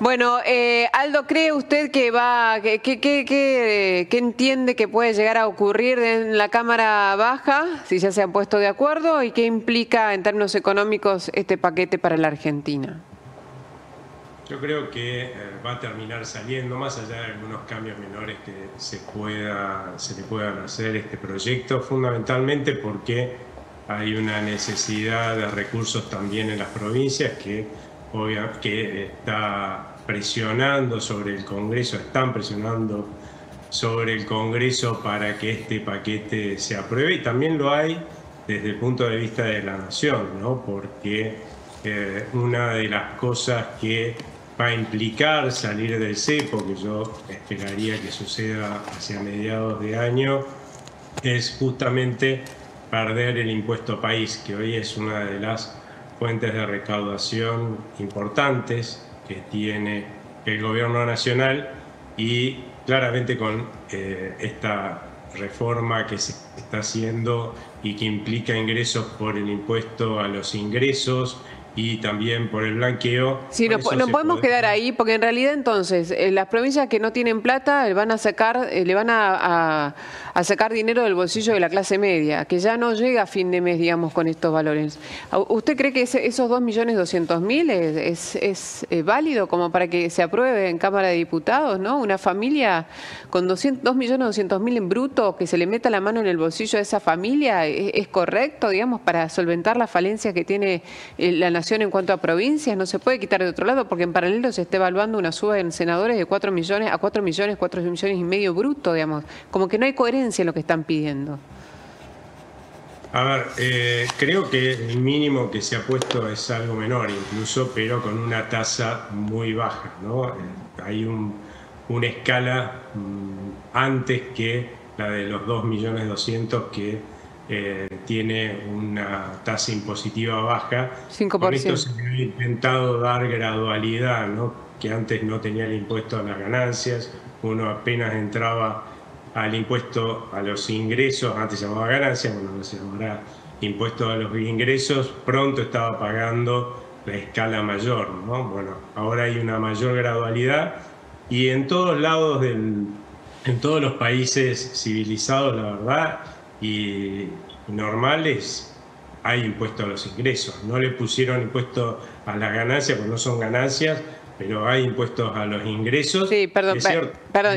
Bueno, Aldo, ¿cree usted que qué entiende que puede llegar a ocurrir en la Cámara Baja, si ya se han puesto de acuerdo, y qué implica en términos económicos este paquete para la Argentina? Yo creo que va a terminar saliendo, más allá de algunos cambios menores que se le puedan hacer este proyecto, fundamentalmente porque hay una necesidad de recursos también en las provincias que está presionando sobre el Congreso, están presionando sobre el Congreso para que este paquete se apruebe, y también lo hay desde el punto de vista de la nación, ¿no? Porque una de las cosas que va a implicar salir del cepo, que yo esperaría que suceda hacia mediados de año, es justamente perder el impuesto país, que hoy es una de las fuentes de recaudación importantes que tiene el gobierno nacional, y claramente con esta reforma que se está haciendo y que implica ingresos por el impuesto a los ingresos y también por el blanqueo. Sí, no podemos quedar ahí, porque en realidad entonces las provincias que no tienen plata le van a sacar dinero del bolsillo de la clase media, que ya no llega a fin de mes, digamos, con estos valores. ¿Usted cree que esos 2.200.000 es válido como para que se apruebe en Cámara de Diputados, ¿no? Una familia con 2.200.000 en bruto, que se le meta la mano en el bolsillo de esa familia, ¿es correcto, digamos, para solventar las falencias que tiene la nación en cuanto a provincias? No se puede quitar de otro lado, porque en paralelo se está evaluando una suba en senadores de 4 millones a 4 millones y medio bruto, digamos. Como que no hay coherencia en lo que están pidiendo. A ver, creo que el mínimo que se ha puesto es algo menor incluso, pero con una tasa muy baja, ¿no? Hay una escala antes que la de los 2.200.000 que tiene una tasa impositiva baja. 5%. Con esto se ha intentado dar gradualidad, ¿no? Que antes no tenía el impuesto a las ganancias, uno apenas entraba al impuesto a los ingresos, antes se llamaba ganancias, bueno, ahora se llamará impuesto a los ingresos, pronto estaba pagando la escala mayor, ¿no? Bueno, ahora hay una mayor gradualidad, y en todos lados en todos los países civilizados, la verdad, y normales, hay impuesto a los ingresos. No le pusieron impuesto a las ganancias, porque no son ganancias, pero hay impuestos a los ingresos. Sí, perdón,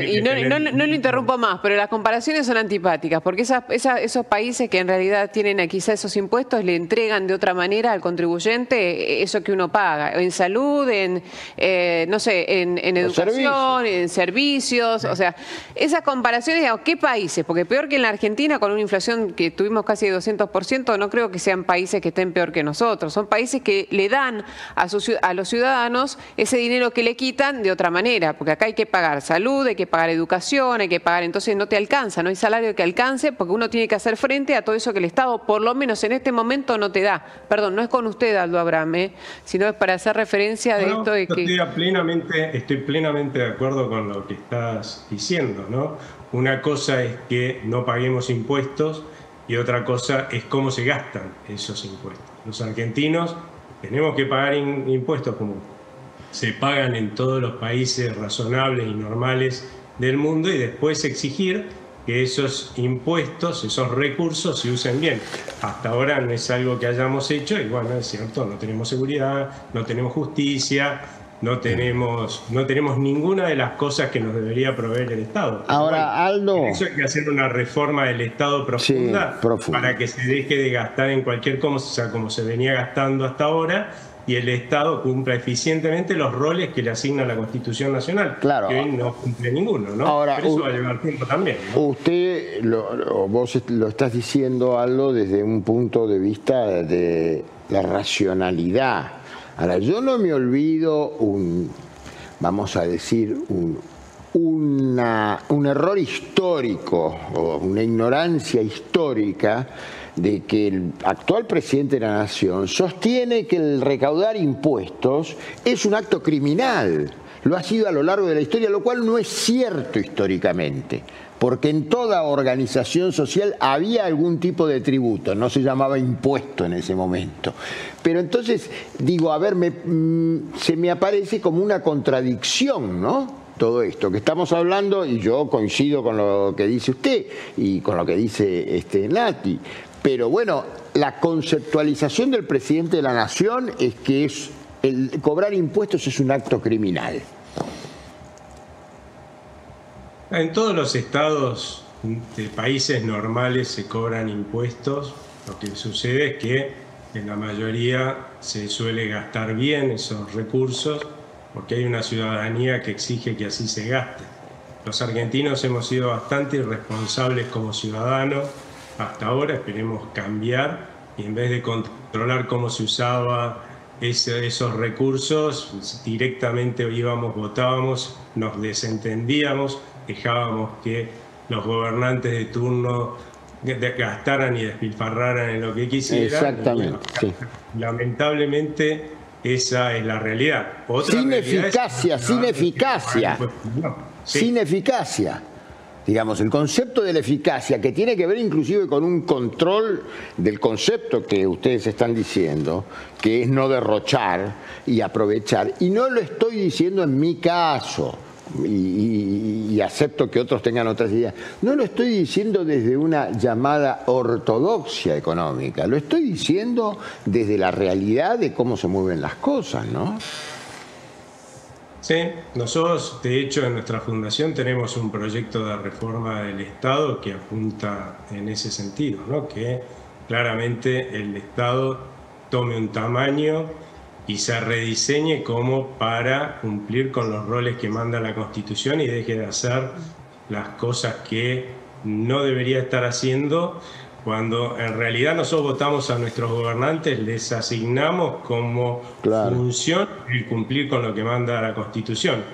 y no lo interrumpo más, pero las comparaciones son antipáticas, porque esos países que en realidad tienen quizá esos impuestos le entregan de otra manera al contribuyente eso que uno paga, en salud, no sé, en educación, en servicios, o sea, esas comparaciones, digamos, ¿qué países? Porque peor que en la Argentina, con una inflación que tuvimos casi de 200%, no creo que sean países que estén peor que nosotros, son países que le dan a los ciudadanos ese dinero que le quitan de otra manera, porque acá hay que pagar salud, hay que pagar educación, hay que pagar, entonces no te alcanza, no hay salario que alcance, porque uno tiene que hacer frente a todo eso que el Estado, por lo menos en este momento, no te da. Perdón, no es con usted, Aldo Abraham, sino es para hacer referencia de esto de que... Estoy plenamente de acuerdo con lo que estás diciendo, ¿no? Una cosa es que no paguemos impuestos y otra cosa es cómo se gastan esos impuestos. Los argentinos tenemos que pagar impuestos como se pagan en todos los países razonables y normales del mundo, y después exigir que esos impuestos, esos recursos se usen bien. Hasta ahora no es algo que hayamos hecho, y bueno, es cierto, no tenemos seguridad, no tenemos justicia, no tenemos ninguna de las cosas que nos debería proveer el Estado. Ahora, bueno, Aldo, eso hay que hacer una reforma del Estado profunda, para que se deje de gastar en cualquier cosa como se venía gastando hasta ahora, y el Estado cumpla eficientemente los roles que le asigna la Constitución Nacional, claro, que hoy no cumple ninguno, ¿no? Ahora, pero eso va a llevar tiempo también, ¿no? Vos lo estás diciendo, Aldo, desde un punto de vista de la racionalidad. Ahora, yo no me olvido vamos a decir, un error histórico o una ignorancia histórica de que el actual presidente de la Nación sostiene que el recaudar impuestos es un acto criminal. Lo ha sido a lo largo de la historia, lo cual no es cierto históricamente, porque en toda organización social había algún tipo de tributo, no se llamaba impuesto en ese momento. Pero entonces, digo, a ver, se me aparece como una contradicción, ¿no? Todo esto que estamos hablando, y yo coincido con lo que dice usted y con lo que dice Nati, pero bueno, la conceptualización del presidente de la Nación es que cobrar impuestos es un acto criminal. En todos los estados de países normales se cobran impuestos. Lo que sucede es que en la mayoría se suele gastar bien esos recursos porque hay una ciudadanía que exige que así se gaste. Los argentinos hemos sido bastante irresponsables como ciudadanos hasta ahora, esperemos cambiar, y en vez de controlar cómo se usaba esos recursos, directamente íbamos, votábamos, nos desentendíamos, dejábamos que los gobernantes de turno gastaran y despilfarraran en lo que quisieran. Exactamente. Y, bueno, sí. Lamentablemente esa es la realidad. Sin eficacia. Sin eficacia. Digamos, el concepto de la eficacia, que tiene que ver inclusive con un control del concepto que ustedes están diciendo, que es no derrochar y aprovechar. Y no lo estoy diciendo en mi caso, y acepto que otros tengan otras ideas. No lo estoy diciendo desde una llamada ortodoxia económica, lo estoy diciendo desde la realidad de cómo se mueven las cosas, ¿no? Sí, nosotros de hecho en nuestra fundación tenemos un proyecto de reforma del Estado que apunta en ese sentido, ¿no? Que claramente el Estado tome un tamaño y se rediseñe como para cumplir con los roles que manda la Constitución y deje de hacer las cosas que no debería estar haciendo, cuando en realidad nosotros votamos a nuestros gobernantes, les asignamos como función el cumplir con lo que manda la Constitución.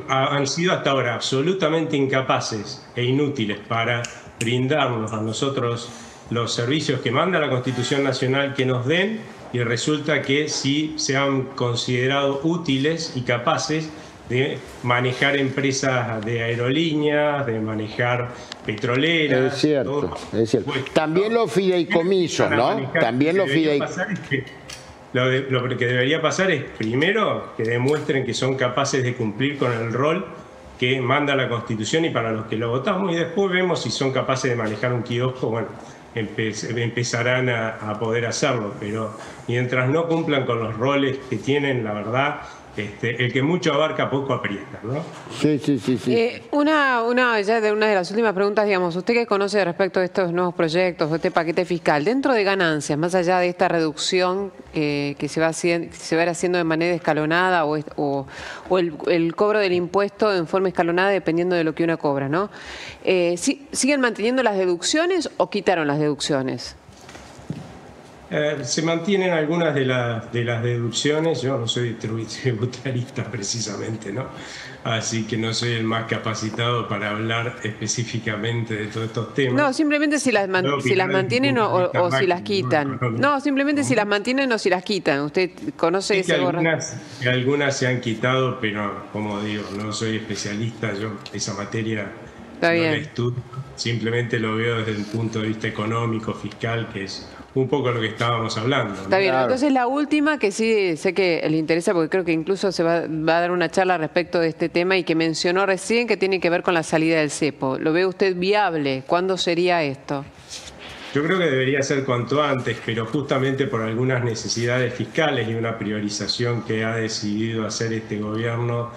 Han sido hasta ahora absolutamente incapaces e inútiles para brindarnos a nosotros los servicios que manda la Constitución Nacional que nos den, y resulta que sí se han considerado útiles y capaces de manejar empresas de aerolíneas, de manejar petroleras. Es cierto, es cierto. También los fideicomisos, ¿no? También los fideicomisos. Lo que debería pasar es, primero, que demuestren que son capaces de cumplir con el rol que manda la Constitución y para los que lo votamos, y después vemos si son capaces de manejar un kiosco. Bueno, empezarán a poder hacerlo, pero mientras no cumplan con los roles que tienen, la verdad, el que mucho abarca poco aprieta, ¿no? Sí. Una de las últimas preguntas, digamos, usted que conoce respecto de estos nuevos proyectos, de este paquete fiscal, dentro de ganancias, más allá de esta reducción que se va a ir haciendo de manera escalonada o el cobro del impuesto en forma escalonada dependiendo de lo que uno cobra, ¿no? ¿Siguen manteniendo las deducciones o quitaron las deducciones? Se mantienen algunas de las deducciones. Yo no soy tributarista precisamente, ¿no? Así que no soy el más capacitado para hablar específicamente de todos estos temas. No, simplemente si las mantienen o si las quitan. No, simplemente si las mantienen o si las quitan. Usted conoce ese algunas se han quitado, pero como digo, no soy especialista. Yo esa materia no la estudio. Simplemente lo veo desde el punto de vista económico, fiscal, que es un poco lo que estábamos hablando, ¿no? Está bien, entonces la última que sí sé que le interesa, porque creo que incluso se va a dar una charla respecto de este tema y que mencionó recién, que tiene que ver con la salida del cepo. ¿Lo ve usted viable? ¿Cuándo sería esto? Yo creo que debería ser cuanto antes, pero justamente por algunas necesidades fiscales y una priorización que ha decidido hacer este gobierno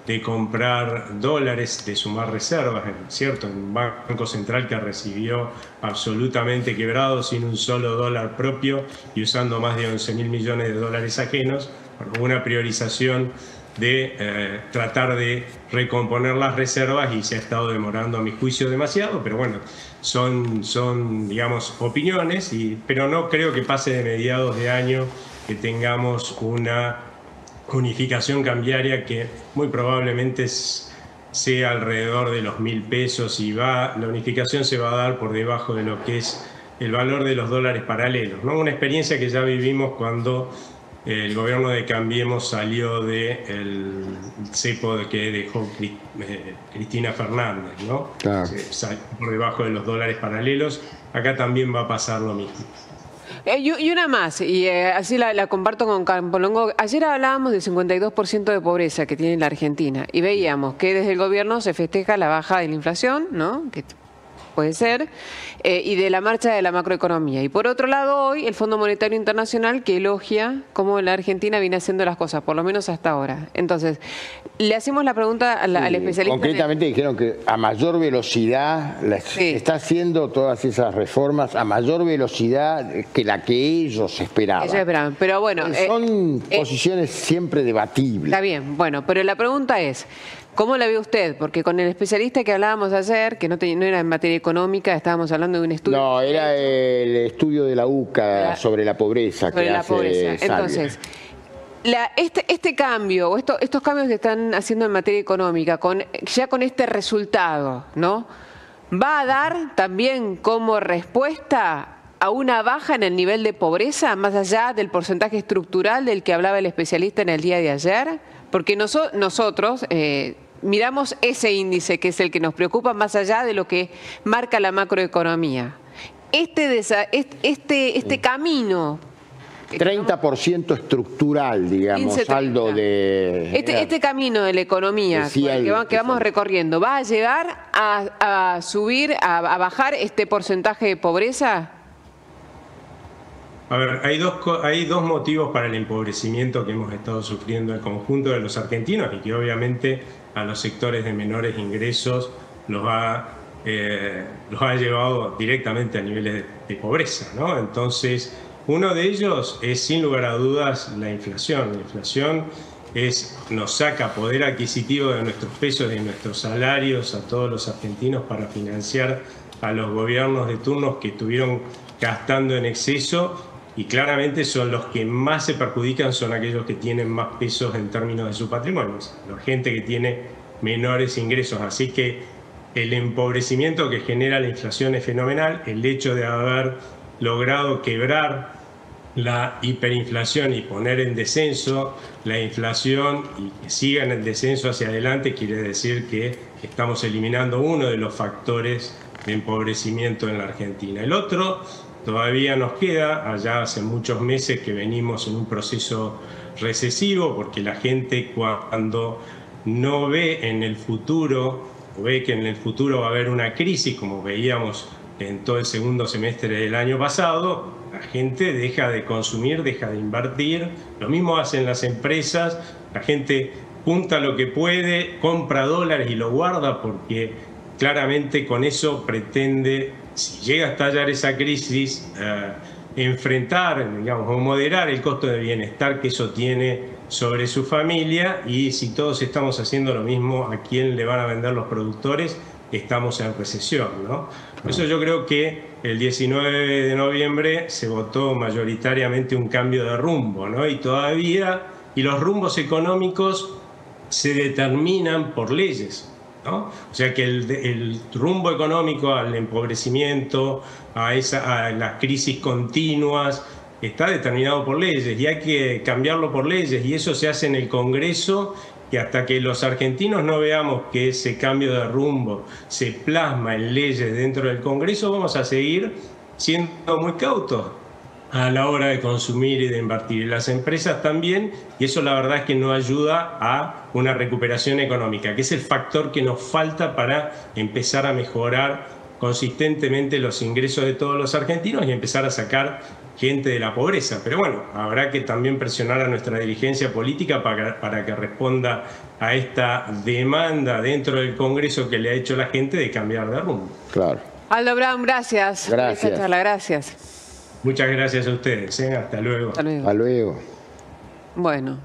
de comprar dólares, de sumar reservas, ¿cierto? Un banco central que recibió absolutamente quebrado, sin un solo dólar propio y usando más de 11.000 millones de dólares ajenos, bueno, una priorización de tratar de recomponer las reservas, y se ha estado demorando a mi juicio demasiado, pero bueno, son digamos, opiniones, pero no creo que pase de mediados de año que tengamos una unificación cambiaria que muy probablemente sea alrededor de los 1.000 pesos, y la unificación se va a dar por debajo de lo que es el valor de los dólares paralelos, ¿no? Una experiencia que ya vivimos cuando el gobierno de Cambiemos salió del cepo que dejó Cristina Fernández, ¿no? Claro. Salió por debajo de los dólares paralelos. Acá también va a pasar lo mismo. Y una más, y así la comparto con Campolongo. Ayer hablábamos del 52% de pobreza que tiene la Argentina y veíamos que desde el gobierno se festeja la baja de la inflación, ¿no? Que puede ser, y de la marcha de la macroeconomía. Y por otro lado, hoy el Fondo Monetario Internacional que elogia cómo la Argentina viene haciendo las cosas, por lo menos hasta ahora. Entonces, le hacemos la pregunta al especialista. Concretamente dijeron que a mayor velocidad está haciendo todas esas reformas a mayor velocidad que la que ellos esperaban. Pero bueno, son posiciones siempre debatibles. Está bien, bueno, pero la pregunta es, ¿cómo la ve usted? Porque con el especialista que hablábamos ayer, que no era en materia económica, estábamos hablando de un estudio. No, era el estudio de la UCA sobre la pobreza. Sobre la pobreza. Entonces, este cambio, o estos cambios que están haciendo en materia económica, ya con este resultado, ¿no? ¿Va a dar también como respuesta a una baja en el nivel de pobreza, más allá del porcentaje estructural del que hablaba el especialista en el día de ayer? Porque nosotros miramos ese índice que es el que nos preocupa más allá de lo que marca la macroeconomía. Este camino... 30% estructural, digamos, saldo de... Este camino de la economía que vamos recorriendo, ¿va a llegar a subir, a bajar este porcentaje de pobreza? A ver, hay dos motivos para el empobrecimiento que hemos estado sufriendo el conjunto de los argentinos y que obviamente a los sectores de menores ingresos los ha llevado directamente a niveles de pobreza, ¿no? Entonces, uno de ellos es sin lugar a dudas la inflación. La inflación nos saca poder adquisitivo de nuestros pesos, de nuestros salarios a todos los argentinos para financiar a los gobiernos de turnos que estuvieron gastando en exceso. Y claramente son los que más se perjudican, son aquellos que tienen más pesos en términos de su patrimonio, la gente que tiene menores ingresos. Así que el empobrecimiento que genera la inflación es fenomenal. El hecho de haber logrado quebrar la hiperinflación y poner en descenso la inflación y que siga en el descenso hacia adelante quiere decir que estamos eliminando uno de los factores de empobrecimiento en la Argentina. El otro todavía nos queda, allá hace muchos meses que venimos en un proceso recesivo, porque la gente cuando no ve en el futuro, o ve que en el futuro va a haber una crisis, como veíamos en todo el segundo semestre del año pasado, la gente deja de consumir, deja de invertir. Lo mismo hacen las empresas, la gente junta lo que puede, compra dólares y lo guarda porque claramente con eso pretende, si llega a estallar esa crisis, enfrentar, digamos, o moderar el costo de bienestar que eso tiene sobre su familia. Y si todos estamos haciendo lo mismo, ¿a quién le van a vender los productores? Estamos en recesión, ¿no? Por eso yo creo que el 19 de noviembre se votó mayoritariamente un cambio de rumbo, ¿no? Y los rumbos económicos se determinan por leyes, ¿no? O sea que el rumbo económico al empobrecimiento, a las crisis continuas, está determinado por leyes y hay que cambiarlo por leyes, y eso se hace en el Congreso. Y hasta que los argentinos no veamos que ese cambio de rumbo se plasma en leyes dentro del Congreso, vamos a seguir siendo muy cautos a la hora de consumir y de invertir. Y las empresas también, y eso la verdad es que no ayuda a una recuperación económica, que es el factor que nos falta para empezar a mejorar consistentemente los ingresos de todos los argentinos y empezar a sacar gente de la pobreza. Pero bueno, habrá que también presionar a nuestra dirigencia política para que responda a esta demanda dentro del Congreso que le ha hecho la gente de cambiar de rumbo. Claro. Aldo Brown, gracias. Gracias. Muchas gracias a ustedes. Hasta luego. Hasta luego. Bueno.